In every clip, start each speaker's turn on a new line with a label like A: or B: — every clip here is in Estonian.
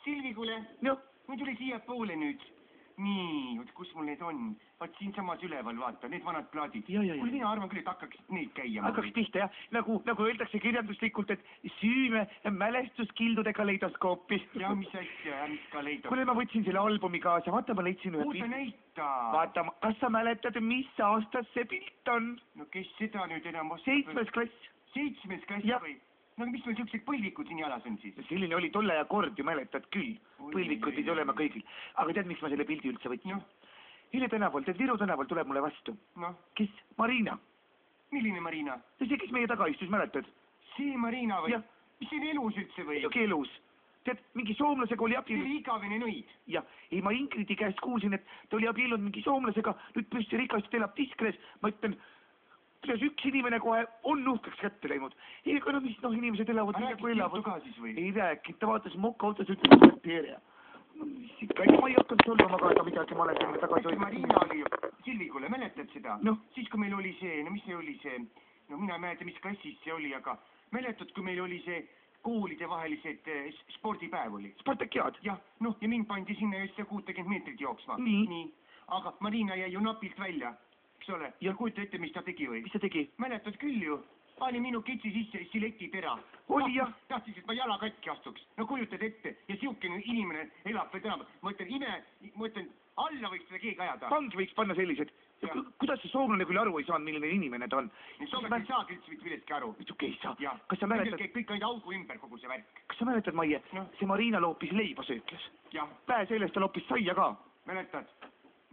A: Silvi, kuule, ma tuli siia poole nüüd. Nii, kus mul need on? Vaat siinsamas üleval, vaata, need vanad plaadid. Kuule, mina arvan küll, et hakkaks neid käia.
B: Hakkaks pihta, jah. Nagu öeldakse kirjanduslikult, et süüme mälestuskildude kaleidoskoopi.
A: Ja mis asja, mis kaleidoskoop?
B: Kuule, ma võtsin selle albumi kaasa, vaata, ma leidsin ühe
A: pilt. Oota, näita.
B: Vaata, kas sa mäletad, mis aastas see pilt on?
A: No kes seda nüüd enam oskab?
B: 7. klass.
A: 7. klass või? No mis meil siuksed põlvikud siin jalas on siis?
B: Selline oli tolle ja kord ju mäletad küll. Põlvikud pidi olema kõigil. Aga tead, miks ma selle pildi üldse võtsin? Eile tänaval, Viru tänaval tuleb mulle vastu. Kes? Marina.
A: Milline Marina?
B: See, kes meie taga istus, mäletad?
A: See Marina või? Mis see on elus üldse või?
B: Muidugi elus. Tead, mingi soomlasega oli abielud.
A: See oli igavene nõid.
B: Jah, ei ma Ingridi käest kuulsin, et ta oli abielud mingi soomlasega, nüüd püsti rikast elab Tiskres. Ma ütlen, kuidas üks inimene kohe on uhkeks kätte läinud. Ega no mis, inimesed elavad nii nagu elavad.
A: Ka siis või?
B: Ei rääkinud, ta vaatas moka otsas, ütles, et teere. Ikka, ma ei hakanud solvama ka ega midagi, ma olen selle tagasi hoidnud.
A: Marina oli ju, Silvi, kuule, mäletad seda? Siis, kui meil oli see, mis see oli see, mina ei mäleta, mis klassis see oli, aga mäletad, kui meil oli see koolide vahelised spordipäev oli.
B: Spartakiaad?
A: Jah, ja mind pandi sinna just 60 meetrit jooksma.
B: Nii.
A: Aga Marina jäi ju napilt välja, eks ole? Ja kujuta ette, mis ta tegi või?
B: Mis ta tegi?
A: Mäletad küll ju. Pani minu kitsi sisse stiletitera.
B: Oli jah.
A: Tahtis, et ma jala katki astuks. No kujutad ette. Ja siukene inimene elab veel täna. Ma ütlen, alla võiks seda keegi ajada.
B: Vangi võiks panna sellised. Kuidas see soomlane küll aru ei saanud, milline inimene ta on?
A: Soomlane ei saagi üldse millestki aru.
B: Muidugi ei saa.
A: Kas sa mäletad? Kõik ainult augu ümber kogu see värk.
B: Kas sa mäletad, Maie? See Marina loopis leiba söökles. Päe sellest ta loopis saia ka.
A: Mäletad?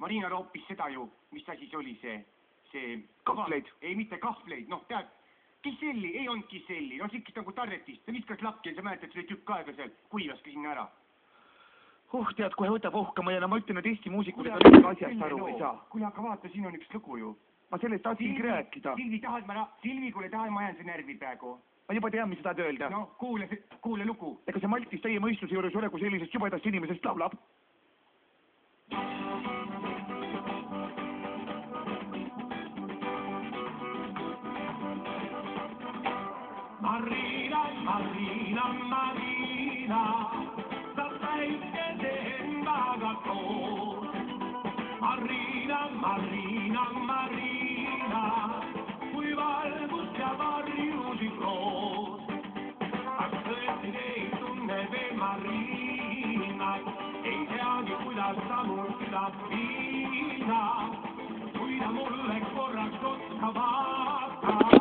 A: Marina loopis seda ju. Mis asi see oli see?
B: Kahvleid.
A: Ei, mitte kahvleid. Tead. Kiselli, ei olnud kiselli, sikkist nagu tarretist, ta viskas lakki ja sa mäletad, see oli tükk aega seal, kuivaski sinna ära.
B: Tead, kohe võtab ohkama ja ma ütlen, et Eesti muusikud ega asjast aru ei saa.
A: Kuule, aga vaata, siin on üks lugu ju.
B: Ma sellest tahtsingi rääkida.
A: Silvi, kuule, tahan ma jään see närvi praegu.
B: Ma juba tean, mis sa tahad öelda.
A: No, kuule lugu.
B: Ega see Maltis teie mõistuse juures ole, kui sellisest jubedast inimesest laulab.
C: Marina, Marina, Marina, sa päikese endaga koos. Marina, Marina, Marina, kui valgust ja varjusid koos. Kas tõesti ei tunne veel Marinat, ei teagi, kuidas ta mul südab viina. Kui ta mulle korraks otsa vaatab,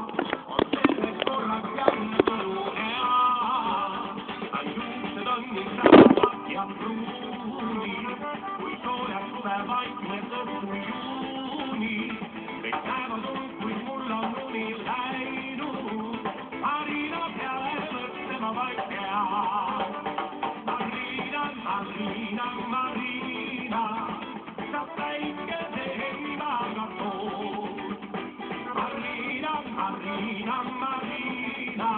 C: kui soojad tuleb vaikne tõttu juuni, kõik näevad kui mul on uni läinud. Marina peale mõtlema vaid peab. Marina, Marina, Marina, sa päikese endaga koos. Marina, Marina, Marina,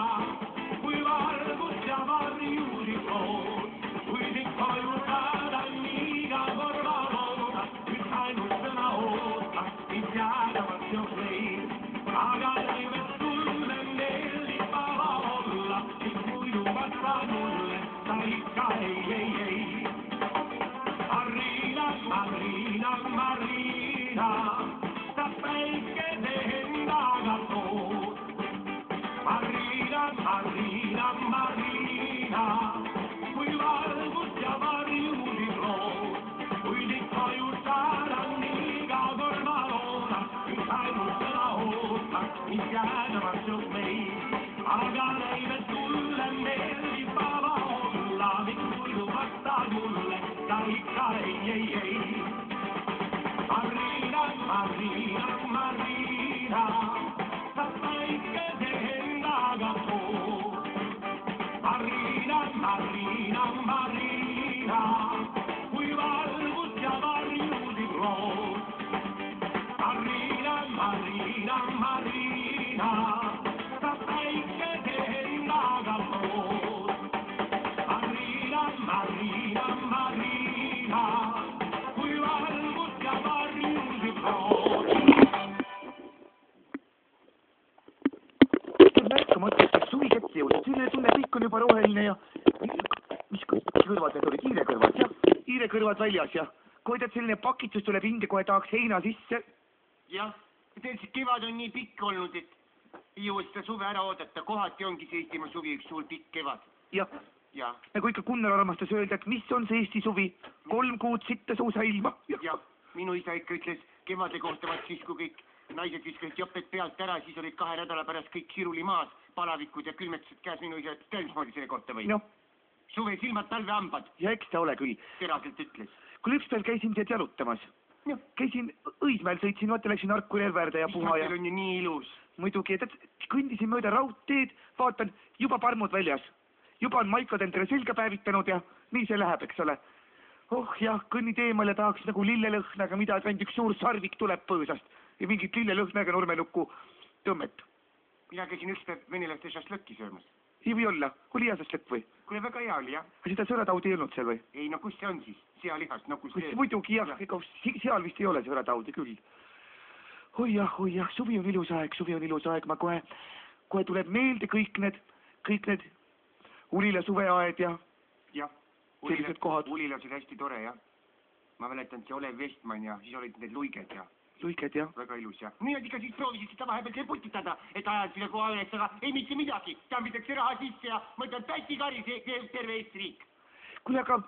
C: kui valgust ja varjusid koos. Kui sind kojutad on iga korval oota, üks ainult sõna oota, mis jäädavat seos leid. Aga näimed sulle meeldib vaba olla, mis muidu vastad mulle, sa ikka ei. Marina, Marina, Marina, sa päikese endaga koos. Marina, Marina, Marina, kui valgust ja varjusid lood, kui sind kojutad on iga korval oona, üks ainult sõna oota, mis jäädavat seos meid. Aga näimed sulle meeldib vaba olla, miks muidu vastad mulle, sa ikka ei. Marina, Marina, Marina, sa päikese endaga koos. Marina, Marina, Marina, kui valgust ja varjusid lood. Marina, Marina, Marina, sa päikese endaga koos. Marina, Marina, Marina, kui valgust ja varjusid lood.
B: Märkamata, et suvi kätte jõudnud, selline tunne kõik on juba roheline ja mis kõrvad, need olid hiirekõrvad, jah. Hiirekõrvad väljas ja kohe tead selline pakitus tuleb hinge, kohe tahaks heina sisse.
A: jah, teil see kevad on nii pikk olnud, et ei jõua seda suve ära oodata, kohati ongi see Eestimaa suvi üks suur pikk kevad.
B: jah,
A: jah,
B: nagu ikka Gunnar armastas öelda, et mis on see Eesti suvi, 3 kuud sitta suusa ilma.
A: jah, minu isa ikka ütles kevade kohta, vaat siis kui kõik naised viskasid joped pealt ära, siis olid 2 nädala pärast kõik siruli maas, palavikud ja külmetused käes, minu isa ütles mismoodi selle kohta või?
B: noh,
A: suve silmad, talvehambad,
B: ja eks ta ole küll.
A: teraselt ütles.
B: kui ükspäev käisin tead jalutamas, käisin Õismäel, sõitsin, vaata läksin Harku järve ja puha ja...
A: on ju nii ilus.
B: muidugi, et kõndisin mööda raudteed, vaatan, juba parmud väljas. Juba on Maikod endale selga päevitanud ja nii see läheb, eks ole. Oh jah, kõnnid eemal ja tahaks nagu lillelõhnaga midagi, ainult üks suur sarvik tuleb põõsast ja mingit lillelõhnaga nurmenukku tõmmet.
A: mina käisin ükspäev venelaste šašlõkki söömas.
B: Ei või olla, oli hea šašlõkk või?
A: kuule, väga hea oli jah.
B: Seda sõrataudi ei olnud seal või?
A: ei no kus see on siis, sealihast, no kus see...
B: muidugi jah, seal vist ei ole sõrataudi küll. oi jah, suvi on ilus aeg, ma kohe tuleb meelde kõik need Ulila suveaed ja
A: jah,
B: sellised kohad.
A: Ulilas oli hästi tore jah. ma mäletan, see Olev Vestman ja siis olid need luiged ja
B: luiged jah.
A: väga ilus jah. nii, et ikka siis proovisid seda vahepeal see putitada, et ajad selle koha üles, aga ei mitte midagi. tambitakse raha sisse ja ma ütlen, pätsikari, see terve Eesti riik.
B: kuule, aga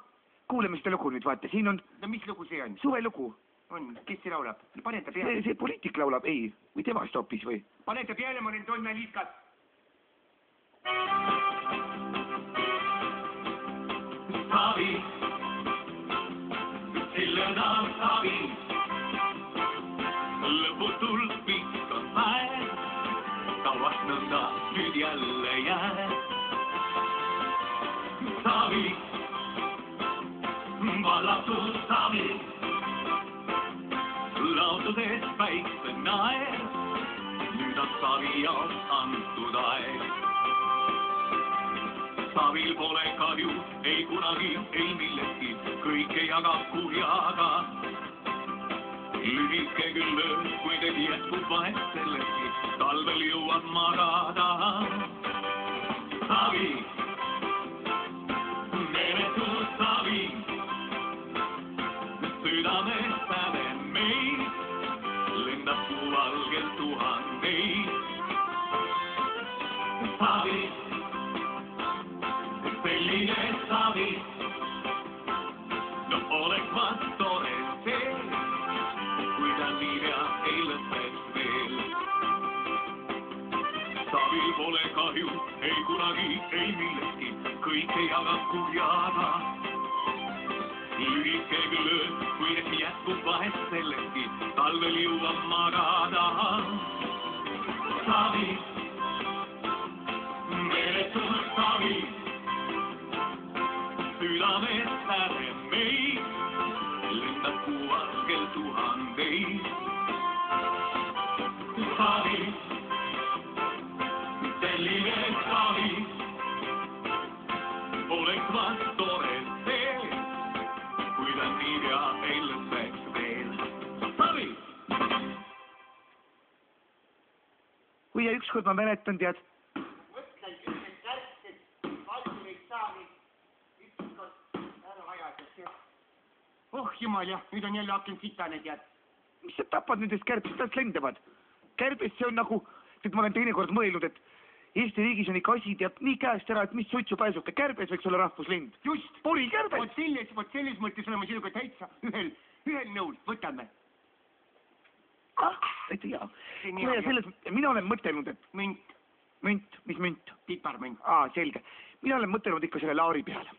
B: kuuleme seda lugu nüüd, vaata, siin on...
A: no mis lugu see on?
B: Suvelugu.
A: on, kes see laulab? pane ta peale.
B: See poliitik laulab, ei, või temast hoopis või?
A: pane ta peale, ma olen tolmeliskas.
C: Savi, sillena savi, lõputult pikk on päev, tavast nõnda nüüd jälle jääb. Savi, vallatud savi, laududes päikse naer, nüüd on savi jaoks antud aeg. Savil pole kahju, ei kunagi, ei millestki, kõike jagab kurjaga. Lühike küll öö, kuid ei jätkub vahet sellestki, talvel jõuab magada. Savi, meeletud savi, südames päeve meid, lendab kuu valgel tuhandeid. Savi, selline savi, no oleks vast tore see, kui ta nii pea ei lõpeks veel. Savil pole kahju, ei kunagi, ei millestki, kõike jagab kurjaga. Lühike küll öö, kuid jätkub vahet sellestki, talvel jõuab magada. Savi, meeletud savi, südames päeve meid, lendab kuu valgel tuhandeid. Savi, selline savi, oleks vast tore see, kui ta nii pea ei lõpeks veel. Savi!
B: või ja ükskord ma mäletan, tead,
A: mõtlen küll, et kärsed, valdurid saavad, ükskord ära ajada. oh jumal jah, nüüd on jälle aken sitane, tead.
B: mis sa tapad nendest kärbsest, nad lendavad. Kärbes, see on nagu, et ma olen teinekord mõelnud, et Eesti riigis on ikka asi tead nii käest ära, et mis suitsu pääsuke, kärbes võiks olla rahvuslind.
A: just,
B: porikärbes.
A: vot selles mõttes oleme sinuga täitsa ühel nõul, võtame.
B: ei tea. mina olen mõtelnud, et
A: münt,
B: mis münt?
A: piparmünt.
B: Selge. Mina olen mõtelnud ikka selle Laari peale.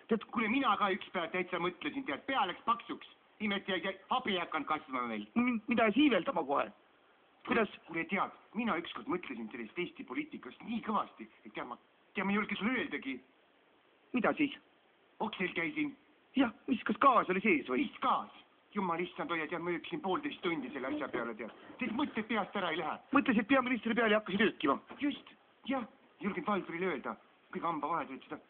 A: tead, kuule, mina ka ükspäev täitsa mõtlesin, tead, pea läks paksuks. Imet jäi abi ei hakanud kasvama veel.
B: mida siiveldama kohe? kuidas?
A: kuule, tead, mina ükskord mõtlesin sellest Eesti poliitikast nii kõvasti, et tead, ma ei julge sulle öeldagi.
B: mida siis?
A: oksel käisin.
B: jah, mis, kas gaas oli sees või?
A: mis gaas? Jumal issand, hoia, tead, ma öökisin 1,5 tundi selle asja peale, tead. Teid mõtted peast ära ei lähe.
B: mõtlesid peaministri peale ja hakkasid öökima?
A: just, jah, julgen Valdurile öelda, kõik hambavahed olid seda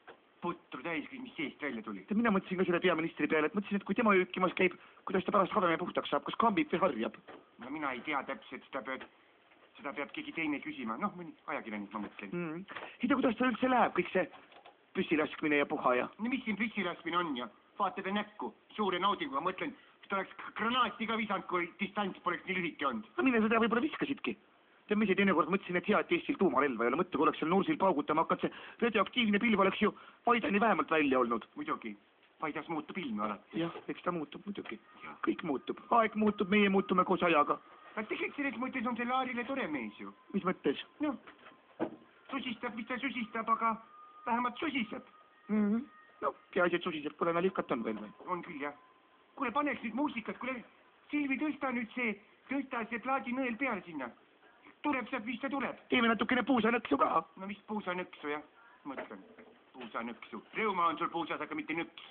A: putru täis, mis seest välja tuli.
B: mina mõtlesin ka selle peaministri peale, et mõtlesin, et kui tema öökimas käib, kuidas ta pärast habeme puhtaks saab, kas kambib või harjab?
A: no mina ei tea täpselt, seda peab keegi teine küsima, noh, mõni ajakirjanik, ma mõtlen.
B: ei tea, kuidas ta üldse läheb, kõik see püssilaskmine ja puha ja.
A: no mis siin püssilaskmine on ja vaatada näkku suure naudinguga, mõtlen, kas ta oleks granaati ka visanud, kui distants poleks nii lühike olnud.
B: no mine seda võib-olla viskasidki. tead, ma ise teinekord mõtlesin, et hea, et Eestil tuumarelva ei ole, mõtle, kui oleks seal Nursil paugutama hakanud, see radioaktiivne pilv oleks ju Paidani vähemalt välja olnud.
A: muidugi, Paidas muutub ilm alati.
B: jah, eks ta muutub muidugi. kõik muutub, aeg muutub, meie muutume koos ajaga.
A: aga tegelikult selles mõttes on see Laarile tore mees ju.
B: mis mõttes?
A: noh, susistab, mis ta susistab, aga vähemalt susiseb.
B: no peaasi, et susiseb, pole naljakat on veel või?
A: on küll jah. kuule, paneks nüüd muusikat, kuule, Silvi, tõsta see plaadinõel peale sinna. tuleb sealt, mis ta tuleb.
B: teeme natukene puusanõksu ka.
A: no mis puusanõksu jah, mõtlen, puusanõksu. Reuma on sul puusas, aga mitte nõks.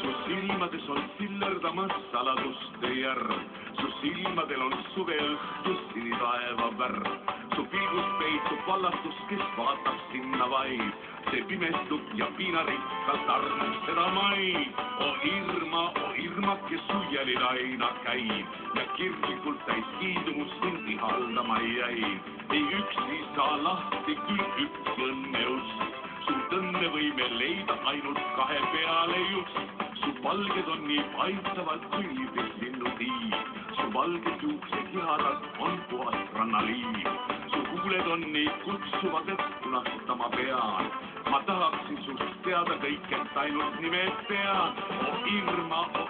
C: Su silmades on sillerdamas saladuste järv, su silmadel on suveõhtu sinitaeva värv. Su pilgus peitub vallatus, kes vaatab sinna vaid, see pimestub ja piinarikkalt armub seda maid. O Irma, kes su jälil aina käib ja kirglikult täis kiidumust sind ihaldama jäi. Ei üksi saa lahti, küll üks õnneust, suurt õnne võime leida ainult kahe peale just. Su palged on nii paistavad kui libislinnud tiib, su valged juuksed jaharad on puhas rannaliiv. Su huuled on nii kutsuvad, et punastama pean. Ma tahaksin sust teada kõik, et ainult nime tean. O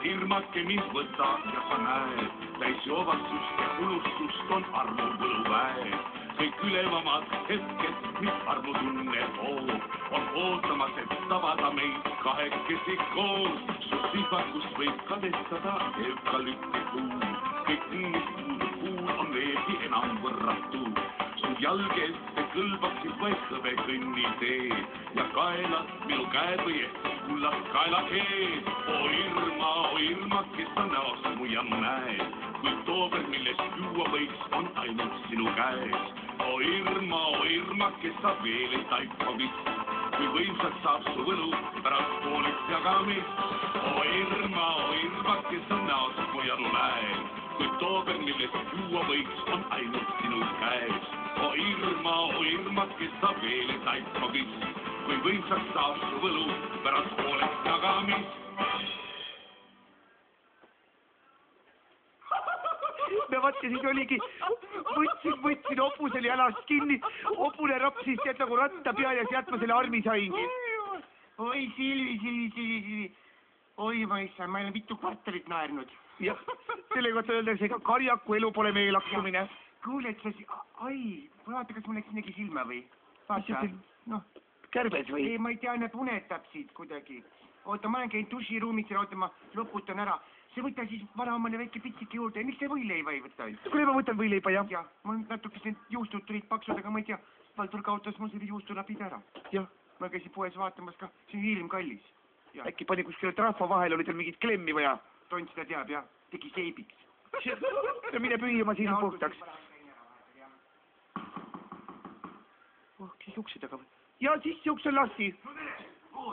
C: Irmake, mind võta ja sa näed, täis joovastust ja unustust on armu võluväed. Kõik ülevamad hetked, mis armu tunne toob, on ootamas, et tabada meid kahekesi koos. Su sihvakust võib kadestada eukalüptikuu, kõik nii, mis puudub kuul, on veelgi enam võrratu. Su jalgesse kõlbaksid vaid hõbe kõnnitee ja kaelad minu käed või ehk kullad kaelakeed. O Irma, kes sa näost mu ja näed, kuid toober, millest juua võiks, on ainult sinu käes. O Irma, kes sa veel ei taipa vist, kui võimsaks saab su võlu pärast pooleks jagamist. O Irma, kes sa näost mu janu näed, kuid toober, millest juua võiks, on ainult sinu käes. O Irma, kes sa veel ei taipa vist, kui võimsaks saab su võlu pärast pooleks jagamist.
B: no vaat ja siis oligi, võtsin hobusel jalast kinni, hobune rapsis tead nagu ratta peal ja sealt ma selle armi saingi.
A: oi Silvi. oi ma issand, ma olen mitu kvartalit naernud.
B: jah, selle kohta öeldakse, ega karjaku elu pole meelaksumine.
A: kuule, et sa, vaata, kas mul läks midagi silma või? vaata, noh.
B: kärbes või?
A: ei, ma ei tea, näeb unetab siit kuidagi. oota, ma olen käinud duširuumis ja oota, ma loputan ära. see võta siis vana omale väike pitsike juurde, miks see võileiva ei võta?
B: kuule, ma võtan võileiba, jah.
A: jah, mul natukese juustud tulid paksud, aga ma ei tea, Valdur kaotas mul selle juustulapid ära.
B: jah.
A: ma käisin poes vaatamas ka, see on hirmkallis.
B: äkki pani kuskile trahva vahel, oli tal mingit klemmi vaja?
A: Tont seda teab, jah, tegi seibiks.
B: no mine pühi oma silmad puhtaks. oh, kes ukse taga või? ja sisse ukse lasti.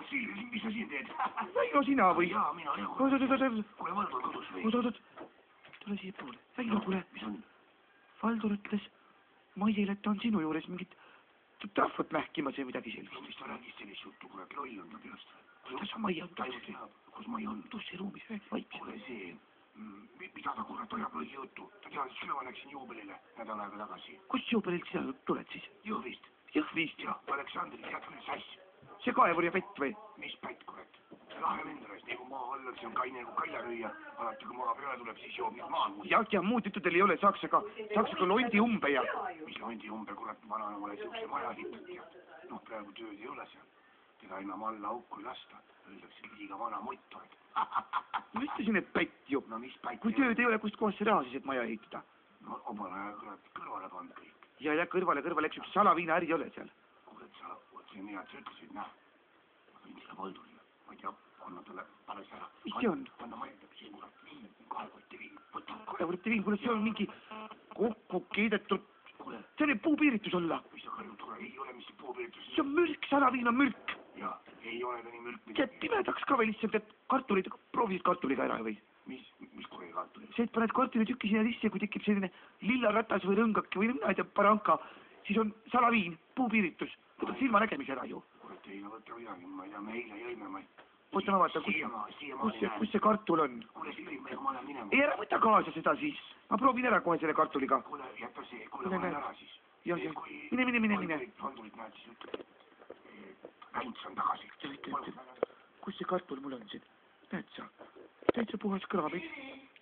A: Silvi, mis sa siin teed?
B: Väino, sina või?
A: jaa, mina, jah. kuule, Valdur kodus või?
B: oot, tule siia poole. Väino, kuule.
A: mis on?
B: Valdur ütles Maiele, et ta on sinu juures mingit trahvat mähkimas ja midagi sellist.
A: mis ta räägis sellist juttu, kuule, loll on ta peast.
B: kuidas sa Maie on?
A: kus Maie on?
B: duširuumis, vaikselt.
A: kuule, see, mida ta kurat ajab lolli juttu? ta teadis, küll ma läksin juubelile nädal aega tagasi.
B: kust juubelilt sina tuled siis?
A: Jõhvist.
B: Jõhvist?
A: jah, Aleksandril tead küll sass.
B: see kaevur ja pett või?
A: mis pätt, kurat? lahe vend oleks, nii kui maa all oleks, on kaine nagu kaljarüüa. alati, kui maa peale tuleb, siis joob maal.
B: ja muud juttudel ei ole, saaks aga londi umbe ja.
A: mis londi umbe, kurat, vana mulle siukse maja ehitati. noh, praegu tööd ei ole seal. teda enam alla auku ei lasta. Öeldakse, liiga vana mutt oled.
B: ma ütlesin, et pätt ju.
A: no mis pätt?
B: kui tööd ei ole, kust kohast see raha siis, et maja ehitada?
A: no omal ajal, kurat, kõrvale pannud kõik.
B: ja kõrvale, eks üks salaviinaäri ei ole seal.
A: kuule, sa, vot see on hea, et sa ütlesid, näe. ma võin selle Valdurile, ma ei tea, anna talle panes ära.
B: mis see on?
A: anna majetab siis mulle viin, kaevuti viin, võta.
B: kaevuti viin, kuule, see on mingi kokku keedetud. see võib puupiiritus olla.
A: mis sa karjud, kuule, ei ole, mis see puupiiritus.
B: see on mürk, salaviin on mürk.
A: jaa, ei ole ta nii mürk.
B: tead, pimedaks ka veel lihtsalt, et kartulid, proovisid kartuliga ära või?
A: mis kuradi kartulid?
B: see, et paned kartulitükki sinna sisse, kui tekib selline lillaratas või rõngake või mina ei tea, baranka siis on salaviin, puupiiritus, võtab silmanägemise ära ju.
A: kurat, ei võta midagi, ma ei tea, me eile jõime, ma ei...
B: oota, ma vaatan, kus see kartul on?
A: kuule, Siiri, ma lähen minema.
B: ei, ära võta kaasa seda siis. Ma proovin ära kohe selle kartuliga.
A: Kuule, jäta see, kuule, ma lähen ära siis.
B: Jah, mine.
A: Vandurid näed siis ütleb, Väints on tagasi.
B: Kus see kartul mul on siin? Näed sa? Täitsa puhas kraam.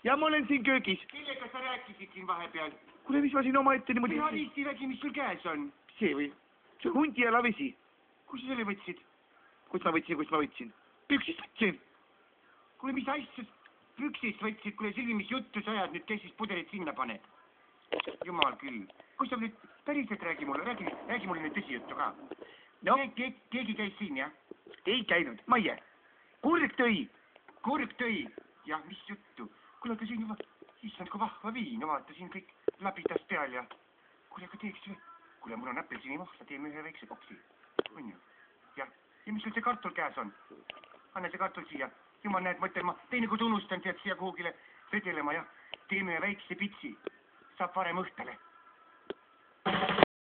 B: Ja ma olen siin köögis.
A: Kellega sa rääkisid siin vahepeal?
B: Kuule, mis ma siin oma ette niimoodi...
A: Realistivägi, mis sul käes on?
B: See või? See on hundi ja lavesi.
A: Kus sa selle võtsid?
B: Kust ma võtsin? Püksist võtsin.
A: Kuule, mis asja püksist võtsid? Kuule, Silvi, mis juttu sa ajad nüüd, kes siis pudelit sinna paneb? Jumal küll. Kus sa nüüd päriselt räägi mulle nüüd tõsijuttu ka.
B: No.
A: Keegi käis siin, jah?
B: Ei käinud. Maie. Kurg tõi.
A: Kurg tõi? Jah, mis juttu? Kuule, aga siin juba, issand, kui vahva viin, vaata siin kõik labidas peal ja... Kuule, aga teeks või? Kuule, mul on äppelsinimahla, teeme ühe väikse koksi. On ju? Jah. Ja mis sul see kartul käes on? Anna see kartul siia. Jumal näed, mõtlen ma teinekord unustan tead siia kuhugile vedelema, jah. Teeme ühe väikse pitsi. Saab varem õhtale.